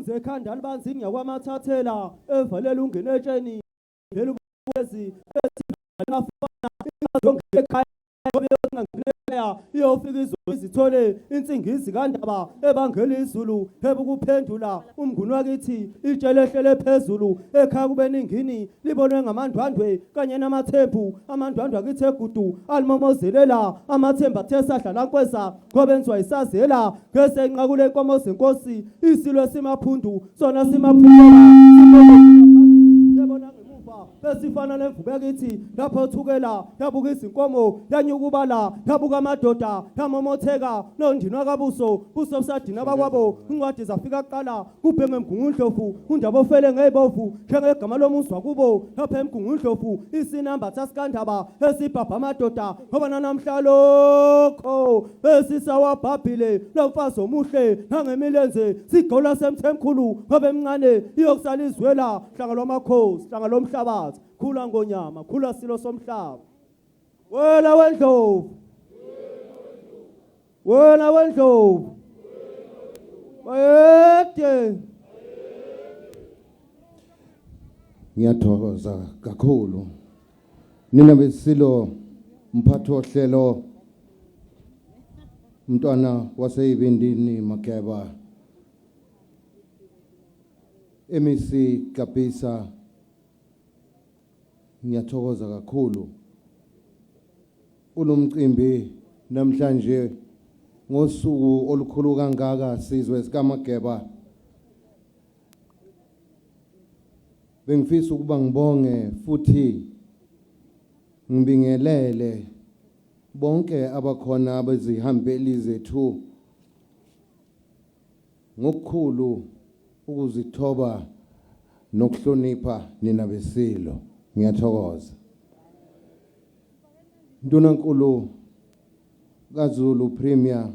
unze ekhanda alibanzini yakwamathathela evalela ungene etsheni vele ubezi ezifana zonke ekhaya iyofika izithole insingisi kandaba ebangela izulu ebukuphendula umnguni wakithi itshelehlele phezulu ekhaya kube ningini libonwe ngamandwandwe kanye namathembu amandwandwe akithi egudu alimomozelela amathembu athe sahlala nkweza ngoba enziwa isazela ngesenqa kule nkomo zenkosi isilo simaphundu sona simaphundela besifana lemvubu yakithi lapho othukela yabuka izinkomo yanyuka ubala yabuka amadoda yamomotheka nondini kabuso buso busadina abakwabo incwadi zafika kuqala kubhenge emgungundlovu undaba ofele ngey'bovu njengegama lomuzi wakubo lapha emgungundlovu isinamba sasikandaba esibhabha amadoda ngoba nanamhla lokho besisawabhabhile lo mfazi omuhle nangemilenze sigola semthemkhulu ngoba emncane iyokusala izwela hlanga lwamakhosi hlanga lomhlabathi khula ngonyama khula silo somhlaba wena wendlovu wena wendlovu bayede. Ngiyathokoza kakhulu nina besilo mphathi ohlelo umntwana waseyibindini Mageba MEC Kapisa. Ngiyathokoza kakhulu ulomcimbi namhlanje ngosuku olukhulu kangaka sizwe sikaMageba. Bengifisa ukuba ngibonge futhi ngibingelele bonke abakhona abezihambeli zethu ngokukhulu ukuzithoba nokuhlonipha nina besilo. Ngiyathokoza Ndunankulu kaZulu Premier,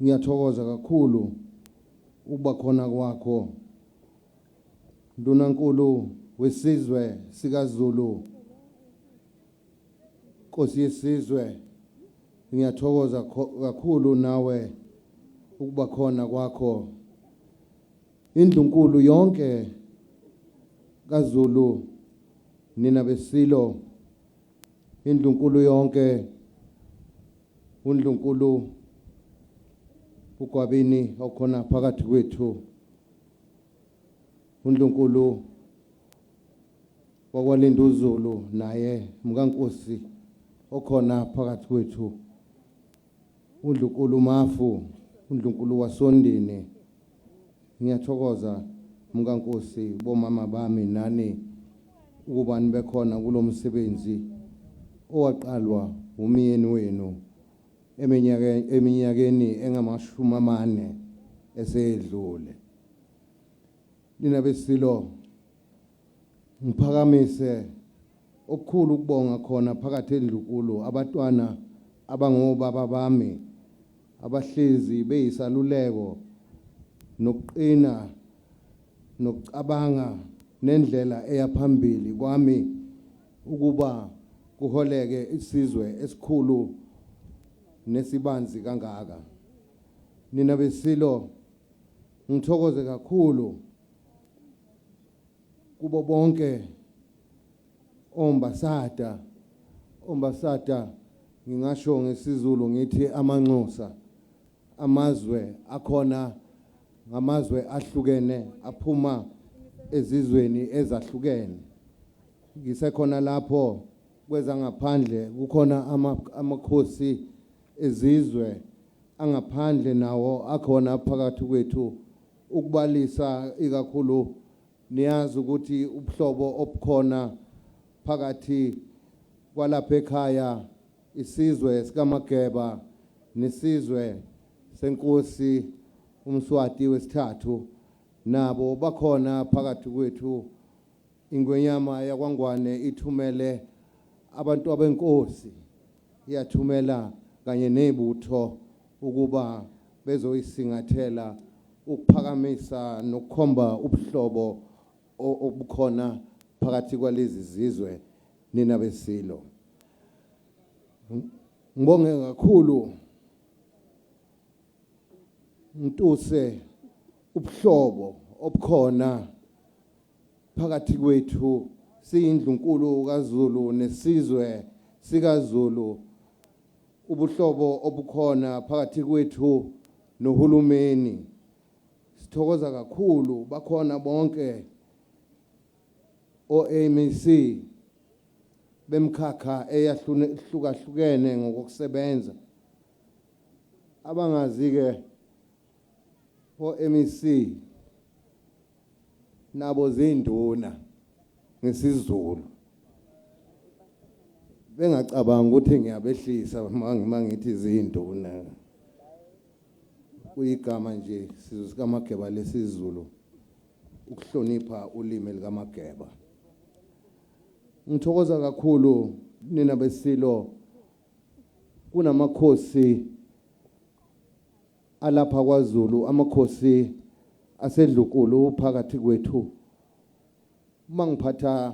ngiyathokoza kakhulu ukuba khona kwakho. Ndunankulu wesizwe sikaZulu, Nkosi yesizwe, ngiyathokoza kakhulu nawe ukuba khona kwakho. Indlunkulu yonke kaZulu nina besilo, indlunkulu yonke, undlunkulu uGwabini okhona phakathi kwethu, undlunkulu wakwaLinduzulu naye mkaNkosi okhona phakathi kwethu, undlunkulu Mafu, undlunkulu waSondini. Ngiyathokoza mkaNkosi bomama bami nani ukuba nibe khona kulomsebenzi owaqalwa umyeni wenu eminyakeni engamashumi eseyedlule. Nina besilo ngiphakamise okukhulu ukubonga khona phakathi endlunkulu abatwana abangobaba bami abahlezi beyisaluleko nokuqina nokucabanga nendlela eyaphambili kwami ukuba kuholeke isizwe esikhulu nesibanzi kangaka. Nina besilo ngithokoze kakhulu kubo bonke ombasada ngingasho ngesizulu ngithi amanxusa, amazwe akhona ngamazwe ahlukene aphuma ezizweni ezahlukene. Ngisekhona lapho kwezangaphandle kukhona amakhosi ezizwe angaphandle nawo akhona phakathi kwethu ukubalisa ikakhulu niyazi ukuthi ubuhlobo obukhona phakathi kwalapha ekhaya isizwe sikaMageba nesizwe senkosi uMswati wesithathu nabo bakhona phakathi kwethu. Ingwenyama yakwaNgwane ithumele abantu abenkosi, iyathumela kanye nebutho ukuba bezoyisingathela ukuphakamisa nokukhomba ubuhlobo obukhona phakathi kwalezi zizwe. Nina besilo ngibonge kakhulu Ntuse ubuhlobo obukhona phakathi kwethu siyindlu nkulu kaZulu nesizwe sikaZulu, ubuhlobo obukhona phakathi kwethu nohulumeni. Sithokoza kakhulu bakhona bonke o-MEC bemkhakha eyahlukahlukene ngokusebenza. Abangazi ke o-MEC nabo zinduna ngesizulu, bengacabanga ukuthi ngiyabehlisa mangithi zinduna, kuyigama nje sizwe sikaMageba lesizulu, ukuhlonipha ulimi likaMageba. Ngithokoza kakhulu nina besilo, kunamakhosi alapha kwaZulu, amakhosi asedlukulu phakathi kwethu. Mangiphatha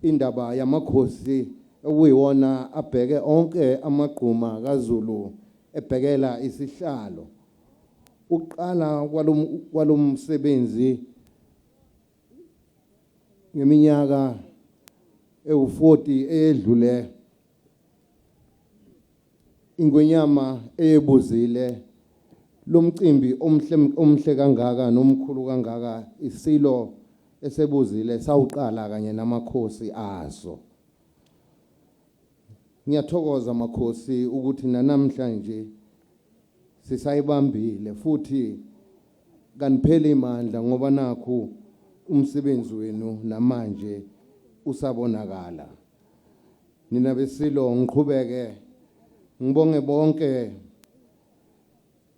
indaba yamakhosi okuyiwona abheke onke amagquma kaZulu ebhekela isihlalo. Uqala kwalomsebenzi ngeminyaka ewu40 eyedlule, ingwenyama eyebuzile lomcimbi omhle kangaka nomkhulu kangaka, isilo esebuzile sawuqala kanye namakhosi aso. Ngiyathokoza makhosi ukuthi namhlanje sisayibambile futhi kanipheli imandla ngoba nakho umsebenzi wenu namanje usabonakala. Nina besilo ngiqhubeke ngibonge bonke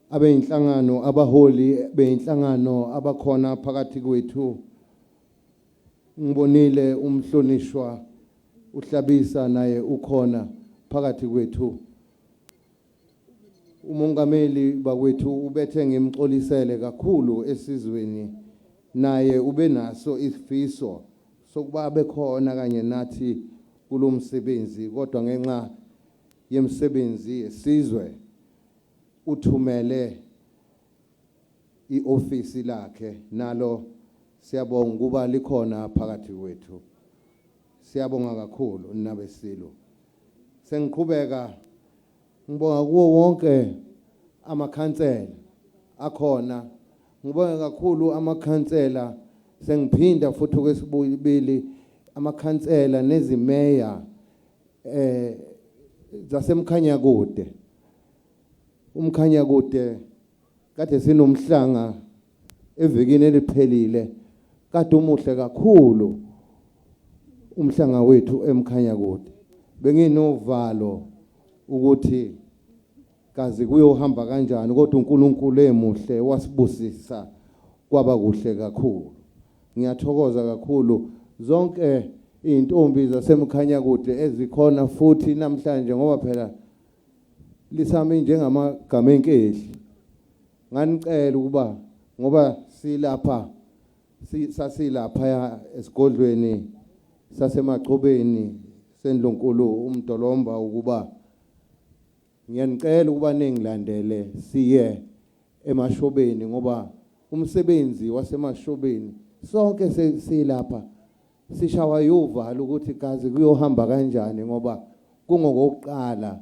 abeyinhlangano, abaholi beyinhlangano abakhona phakathi kwethu. Ngibonile umhlonishwa uHlabisa naye ukhona phakathi kwethu. Umongameli bakwethu ubethe ngimxolisele kakhulu esizweni, naye ube naso isifiso sokuba bekhona kanye nathi kulomsebenzi, kodwa ngenxa yemsebenzi yesizwe uthumele iofisi lakhe, nalo siyabonga ukuba likhona phakathi kwethu. Siyabonga kakhulu nabesilo. Sengiqhubeka ngibonga kuwo wonke amakhansela akhona. Ngibonga kakhulu amakhansela, sengiphinda futhi kwesibili amakhansela nezimeya zasemkhanyakude. Umkhanyakude kade sinomhlanga evekini eliphelile, kade umuhle kakhulu umhlanga wethu emkhanyakude. Benginovalo ukuthi kazi kuyohamba kanjani, kodwa uNkulunkulu emuhle wasibusisa kwaba kuhle kakhulu. Ngiyathokoza kakhulu zonke izintombi zasemkhanyakude ezikhona futhi namhlanje, ngoba phela lisami njengamagama enkehli. Nganicela ukuba ngoba silapha sasilapha esigodlweni sasemachobeni sendlonkulu uMdolomba, ukuba ngiyanicela ukuba ningilandele siye emashobeni, ngoba umsebenzi wasemashobeni sonke silapha sishawa yuvalo ukuthi kazi kuyohamba kanjani, ngoba kungokuqala.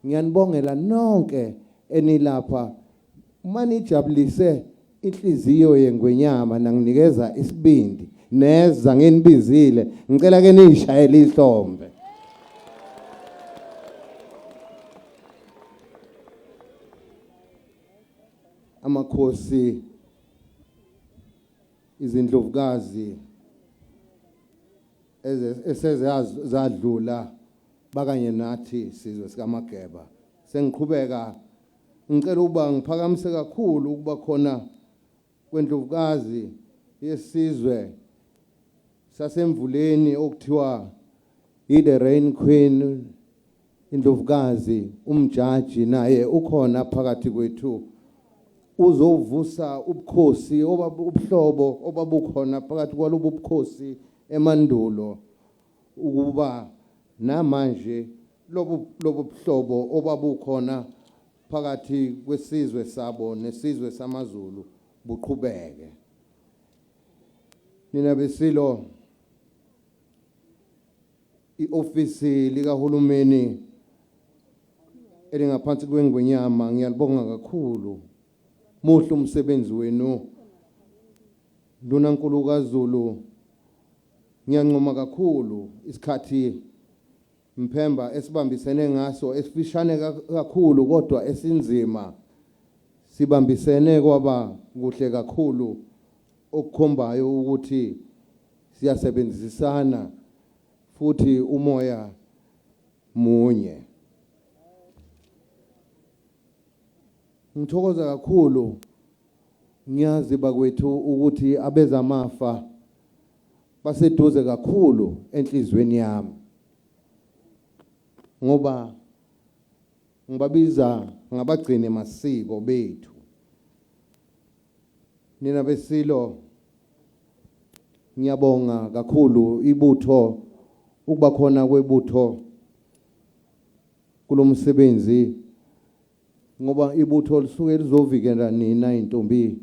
Ngiyanibongela nonke enilapha, manijabulise inhliziyo yengwenyama nanginikeza isibindi neza nginibizile. Ngicela ke nishayele ihlombe. Amakhosi, izindlovukazi esezadlula bakanye nathi sizwe sikaMageba, sengiqhubeka ngicela ukuba ngiphakamise kakhulu ukuba khona kwendlovukazi yesizwe sasemvuleni okuthiwa i-The Rain Queen, indlovukazi umjaji naye ukhona phakathi kwethu. Uzovusa ubukhosi ubuhlobo obabukhona phakathi kwalobu bukhosi emandulo, ukuba namanje lobu buhlobo obabukhona phakathi kwesizwe sabo nesizwe samaZulu buqhubeke. Nina besilo iofisi likahulumeni elingaphansi kweNgwenyama ngiyalibonga kakhulu. Muhle umsebenzi wenu. Ndunankulu kaZulu ngiyancoma kakhulu isikhathi Mphemba esibambisene ngaso esifishane kakhulu kodwa esinzima sibambisene kwaba kuhle kakhulu okukhombayo ukuthi siyasebenzisana futhi umoya munye. Ngithokoza kakhulu ngiyazi bakwethu ukuthi abezamafa baseduze kakhulu enhlizweni yami ngoba ngibabiza ngabagcine masiko bethu. Nina besilo ngiyabonga kakhulu ibutho ukuba khona kwebutho kulomsebenzi ngoba ibutho lisuke lizovikela nina intombi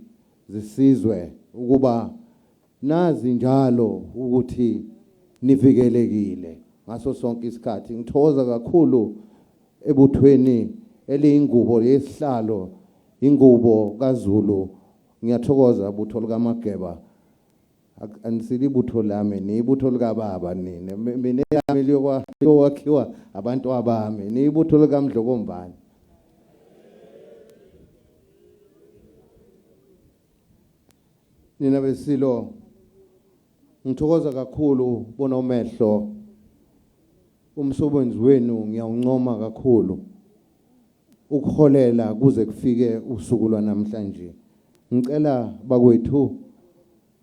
zesizwe ukuba nazi njalo ukuthi nivikelekile ngaso sonke isikhathi. Ngithokoza kakhulu ebuthweni eliyingubo yesihlalo ingubo kaZulu. Ngiyathokoza ibutho likaMageba. Anisili ibutho lami ni ibutho likababa nina. Mina yami liyokwakhiwa abantu abami ni ibutho likaMdlokombane. Nina besilo ngithokoza kakhulu bona umehlo umsebenzi wenu ngiyawuncoma kakhulu ukuholela kuze kufike usuku lwanamhlanje. Ngicela bakwethu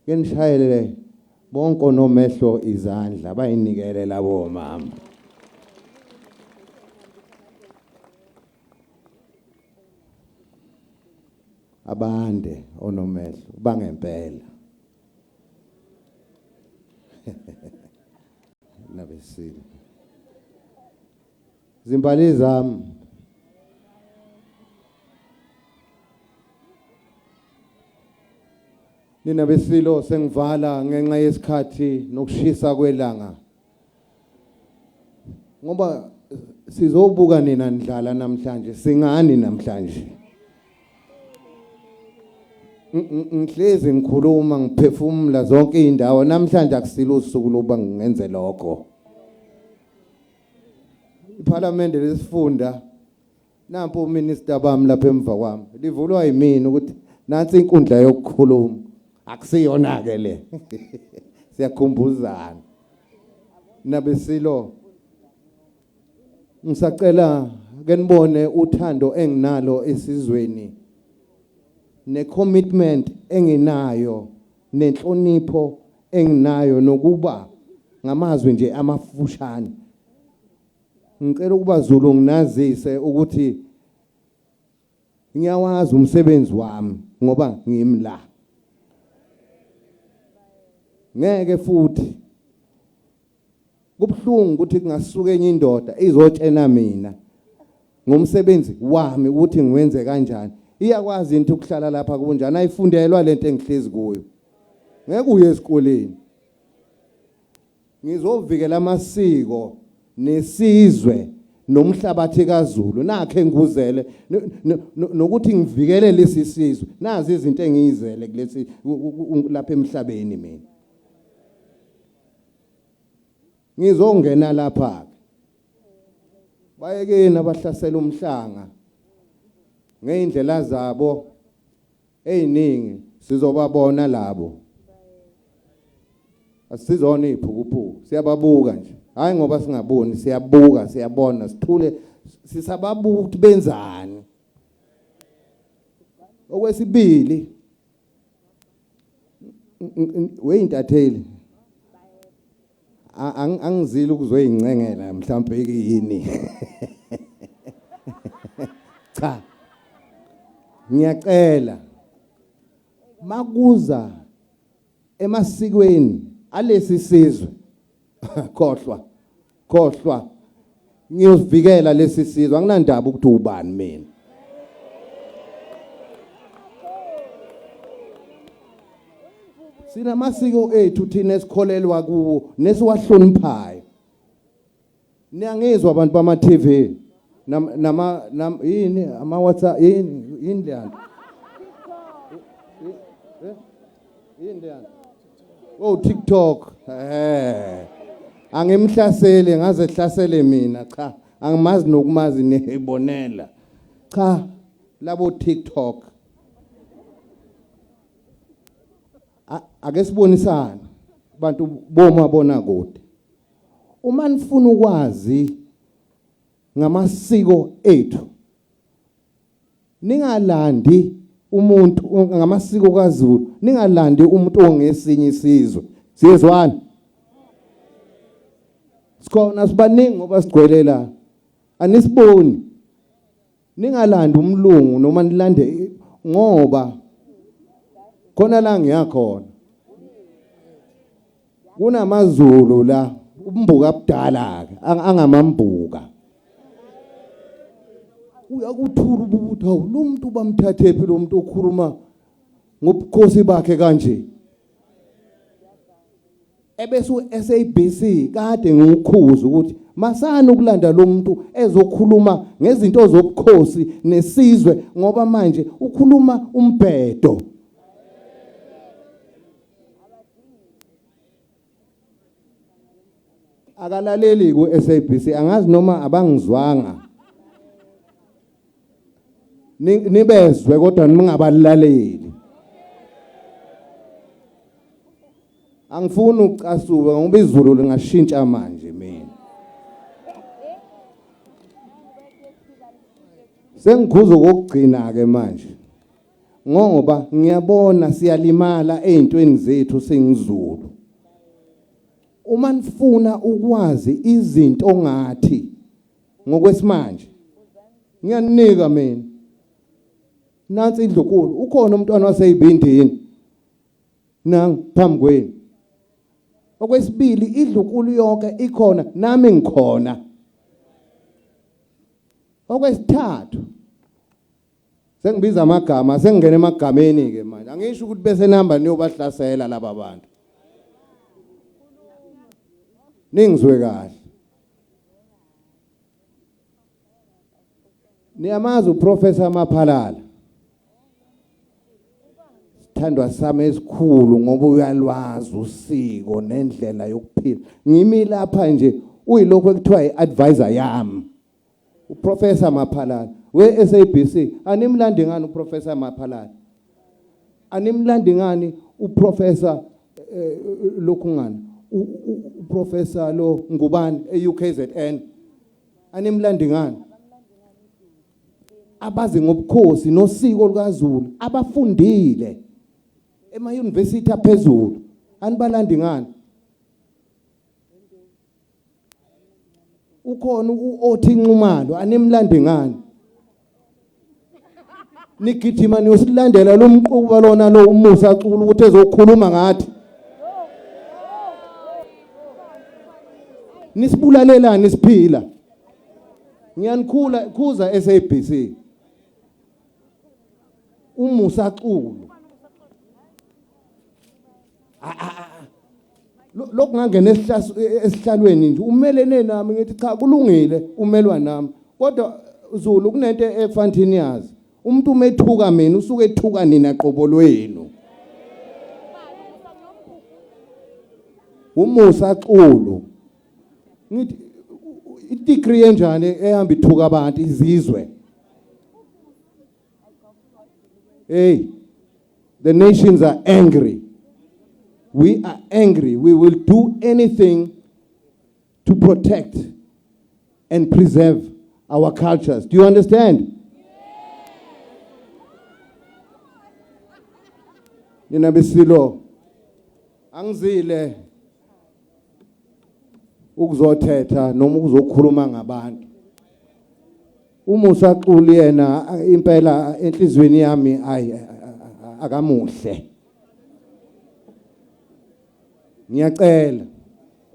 kenishayele bonke nomehlo izandla bayinikele labo mama. Abande onomehlo bangempela. Nabesilo zimbali zami nina besilo sengivala ngenxa yesikhathi nokushisa kwelanga ngoba sizobuka nina ndlala namhlanje. Singani namhlanje? Ngihlezi ngikhuluma ngiphefumula zonke indawo. Namhlanje akusilo usuku loba ngingenze lokho. iParliament lesifunda nampo uminister bami lapha emva kwami livulwa yimina ukuthi nansi inkundla yokukhuluma akusiyona ke le. Siyakhumbuzana nabesilo ngisacela ke nibone uthando enginalo esizweni necommitment enginayo nenhlonipho enginayo nokuba ngamazwi nje amafushane. Ngicela ukuba Zulu nginazise ukuthi ngiyawazi umsebenzi wami ngoba ngimla. Ngeke futhi kubhlungu ukuthi kungasuka enye indoda izotshena mina ngomsebenzi wami ukuthi ngiwenze kanjani. Iyakwazi into ukuhlala lapha kunjani ayifundelwa lento engihlezi kuyo. Ngeke uye esikoleni. Ngizovikela amasiko nesizwe nomhlabathi kaZulu nakhe ngikuzele nokuthi ngivikele lesi sizwe. Nazi izinto engiyizele kulesi lapha emhlabeni mina. Ngizongena lapha bayekeni abahlasela umhlanga ngeindlela zabo eziningi sizobabona labo. Asizona iphukuphuku siyababuka nje. Hayi ngoba singaboni siyabuka siyabona sithule sisababuka ukuthi benzani. Okwesibili weyintatheli angizile ukuzoyincengela mhlawumbe yini. Cha ngiyacela makuza emasikweni alesi sizwe khohlwa ngiyovikela lesi sizwe. Anginandaba ukuthi ubani mina. Sinamasiko ethu thina esikholelwa kuwo nesiwahloniphayo. Niyangizwa abantu bama TV yini ama WhatsApp yini leyana. Yini leyana. Oh TikTok. Angimhlasele ngaze hlasele mina cha. Angimazi nokumazi nehibonela. Cha labo TikTok. Ake sibonisana abantu bomabona kude. Uma nifuna ukwazi ngamasiko ethu ningalandi umuntu ngamasiko kaZulu, ningalandi umuntu ongesinye isizwe. Siyezwana? Sikhona sibaningi ngoba sigcwele la. Anisiboni. Ningalandi umlungu noma nilande ngoba khona la ngiyakhona. KunaMaZulu la umbuka abudala ke angamambuka. Uyakuthula ubutho lo muntu bamthathe phi lo muntu okhuluma ngobukhosi bakhe kanje. Ebese uSABC kade ngikukhuza ukuthi masana ukulanda lo muntu ezokhuluma ngezinto zobukhosi nesizwe ngoba manje ukhuluma umbhedo. Akalaleli ku SABC angazi noma abangizwanga. Nibezwe kodwa ningabalaleli. Angifuni ucasuka ngoba izulu lingashintsha manje mina. Sengikhuza ukugcina ke manje. Ngoba ngiyabona siyalimala ezintweni zethu sengizulu. Uma nifuna ukwazi izinto ngathi ngokwesimanje ngiyaninika mina nansi indlukulu ukhona umntwana waseyibindini nang phambi kwenu. Okwesibili idlukulu yonke ikhona nami ngikhona. Okwesithathu sengibiza amagama sengingena emagameni ke manje angisho ukuthi bese namba niyobahlasela laba bantu. Ningizwe kahle. Niyamazi uProfessor Maphalala. Sithandwa sami esikhulu ngoba uyalwazi usiko nendlela yokuphila. Ngimi lapha nje uyilokho ekuthiwa iadvisor yami. uProfessor Maphalala weSABC animlandi ngani uProfessor Maphalala? Animlandi ngani uProfessor lokungani? uProfessor lo ngubani eUKZN? Animlandi ngani? Abazi ngobukhosi nosiko lukaZulu abafundile ema university aphezulu anibalandi ngani? Ukhona uOthi Nxumalo animlandi ngani? Nigijima niyosilandela lo mquba lona lo uMusa Culu ukuthi ezokhuluma ngathi. Nisibulalelani isiphila? Ngiyanikhula khuza SABC. uMusa Culu. Lokho ngangena esihlalweni nje umelene nami ngithi cha kulungile umelwa nami kodwa Zulu kunento efanthini yazi umuntu umethuka mina usuke ethuka nina qobo lwenu. uMusa Culu ngithi i-degree enjani ehamba ithuka abantu izizwe. Hey, the nations are angry. We are angry. We will do anything to protect and preserve our cultures. Do you understand? Nina besilo angizile ukuzothetha noma ukuzokhuluma ngabantu. uMusa Culu yena impela enhlizweni yami akamuhle. Ngiyacela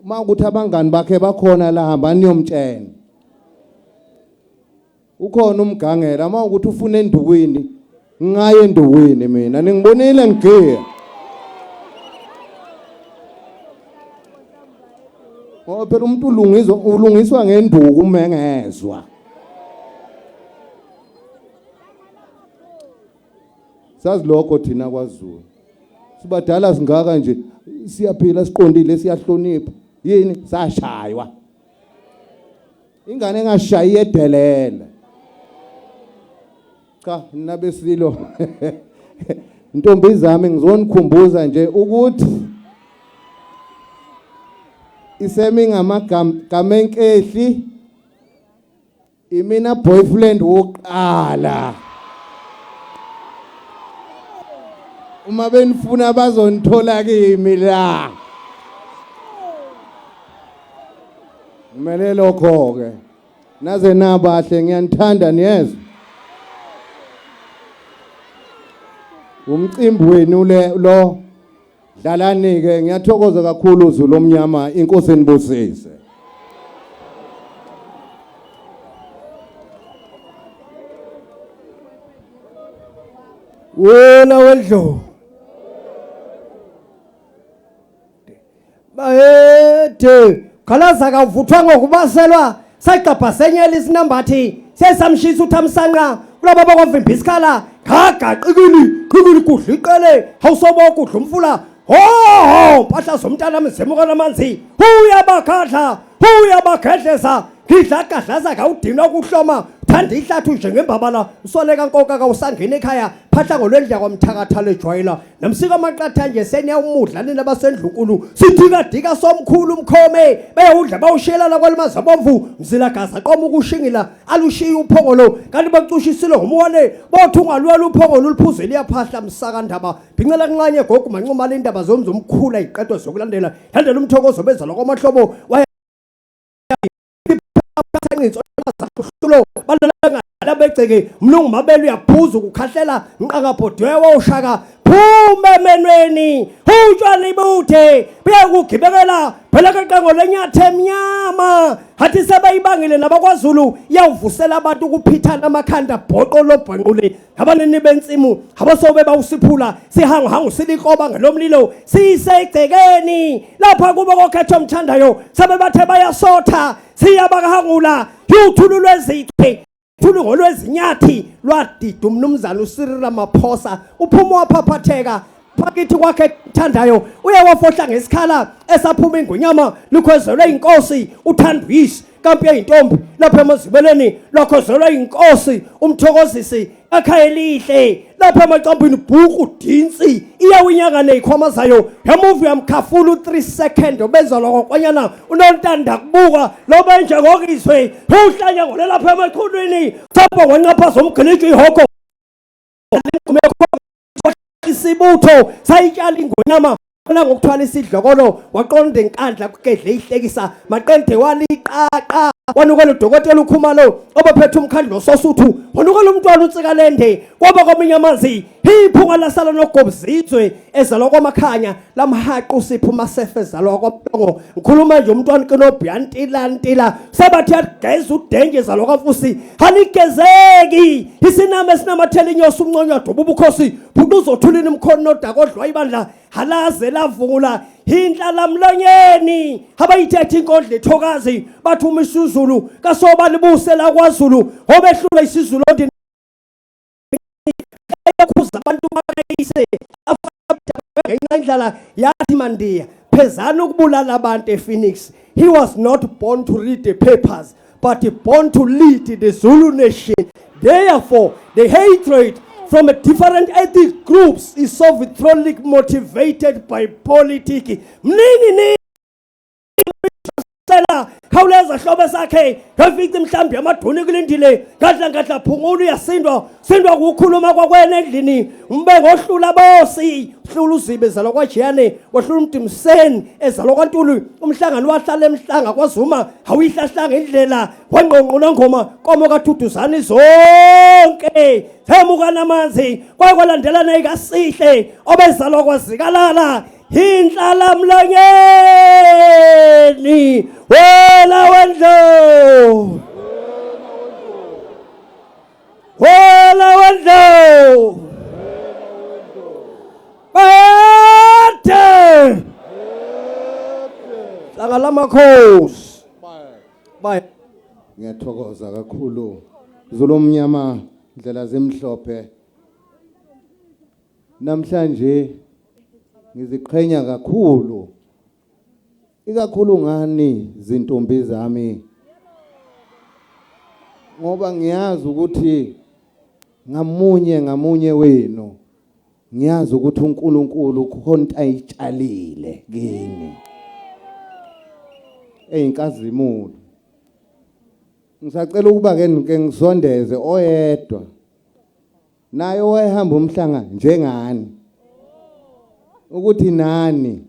uma ukuthi abangani bakhe bakhona la hamba niyomtshela. Ukhona umgangela uma ukuthi ufuna endukwini ngaye endukwini mina ningibonile ngigiya. ngoba phela umuntu ulungiswa ngenduku uma engezwa. Sazi lokho thina kwaZulu. Sibadala singaka nje siyaphila siqondile siyahlonipha. Yini sashaywa. Ingane engashayi edelela. Cha nabesilo. Intombi zami ngizonikhumbuza nje ukuthi isemi ngamagama enkehli imina boyfriend woqala. Uma benifuna bazonithola kimi la. Kumele lokho ke. Naze nabahle ngiyanithanda niyezwa. Umcimbi wenu lo dlalani ke ngiyathokoza kakhulu uZulu omnyama inkosi enibusise. Wena wendlo bayethe khalaza kavuthwa ngokubaselwa saqapha senyela isinambathi sesamshisa uthamsanqa kulabo bakwavimba isikhala qhikili kudla iqele hawusobo kudla umfula ho phahla somntana mzemuka namanzi uyabagedleza ngidla gadlaza kawudinwa kuhloma thanda ihlathu njengembabala usoleka nkoka kawusangena ekhaya phahla ngolwendla kwamthakatha lejwayela namsika amaqatha nje senya umudlane nabasendlunkulu sithika somkhulu umkhome beyudla bawushelana kwalimaza bomvu mzilagaza qoma ukushingila alushiya uphongolo kanti bacushisile ngomuwane bothi ungalwela uphongolo uliphuze liyaphahla msakandaba bhincela kanqanye gogo manquma le ndaba zomkhulu ayiqedwe zokulandela yandela umthokozo benza lokwamahlobo balanga labeceke mlungu mabelo uyaphuza ukukhahlela nqakabhodwe woshaka phuma emenweni utshwala ibuthe buyakugibekela phela kaqango lenyathe emnyama hathi sebayibangile nabakwaZulu iyawuvusela abantu ukuphithana amakhanda bhoqo lobhanqule abanini bensimu abasobe bawusiphula sihangu silikoba ngelomlilo sisegcekeni lapha kubo kokhetho omthandayo sabe bathe bayasotha siyabakahangula yuthulu lwezithe thulu ngolwezinyathi lwadida umnumzana uCyril Ramaphosa uphuma waphaphatheka pakithi kwakhe thandayo uyawafohla ngesikhala esaphuma ingonyama likwezelwe inkosi uthandwisi kampi eyintombi lapha emazibeleni lokhozelwe inkosi umthokozisi ekhaya elihle lapha emaqambini bhuku dinsi iyawinyaka nezikhwamazayo yamuvi yamkhafula u3 second obenza lokho kwanyana unontanda kubuka lobe nje ngokizwe uhlanya ngole lapha emaqhulwini thapha ngwanqapha zomgilitsho ihoko isibutho sayitshala ingonyama khona ngokuthwala isidlokolo waqonda enkandla kugedle ihlekisa maqende waliqaqa wanukela udokotela ukhumalo obaphethe umkhandlo sosuthu wanukela umntwana utsikalende kwaba kominye amanzi iphunga lasala nogobzizwe ezalwa kwamakhanya lamhaqo siphuma sefe ezalwa kwaBhlongo ngikhuluma nje umntwana kenobhiyantila sabathi ageza udenge ezalwa kwaMfusi haligezeki isinama esinamathela inyosi umnconywa doba ubukhosi bukuzothulini umkhono nodakodlwa ibandla halaze lavula indlala mlonyeni abayithethe inkondlo ethokazi bathi umisuzulu kasoba libusela kwaZulu obehlula isizulu ondini yakhuza abantu bakayise indlala yathi mandiya phezana ukubulala abantu ePhoenix. He was not born to read the papers but born to lead the Zulu nation. Therefore the hatred from different ethnic groups is so vitriously motivated by politics. Mningi khawuleza hlobo sakhe ngafika mhlambi amaduni kulindile ngadla phungulu uyasindwa ukukhuluma kwakwena endlini umbe ngohlula bosi hlula uzibe ezalwa kwaJiyane wahlula uMdimseni ezalwa kwaNtulu umhlangano wahlala emhlanga kwaZuma awuyihlahlanga indlela wangqongqona ngoma komo kaDuduzani zonke semuka namanzi kwakwalandelana ikasihle obezalwa kwaZikalala indlala mlonyeni wena wendlo bathe ibanga lamakhosi bye. Ngiyathokoza kakhulu Zulu omnyama ndlela zemhlophe. Namhlanje ngiziqhenya kakhulu. Ikakhulu ngani zintombi zami. Ngoba ngiyazi ukuthi ngamunye wenu ngiyazi ukuthi uNkulunkulu khona ayitshalile kini. Eyinkazimulo. Ngisacela ukuba ke ngisondeze oyedwa. Naye wayehamba umhlanga njengani. Ukuthi nani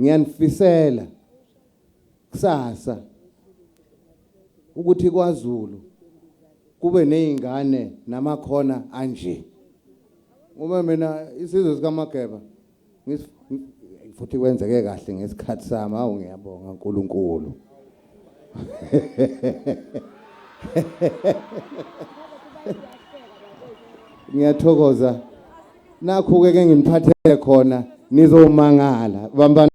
ngiyanifisela kusasa ukuthi kwaZulu kube nezingane namakhona anje. Uma mina isizwe sikaMageba futhi kwenzeke kahle ngesikhathi sami awu ngiyabonga uNkulunkulu. Ngiyathokoza nakho ke nginiphathele khona nizomangala bambana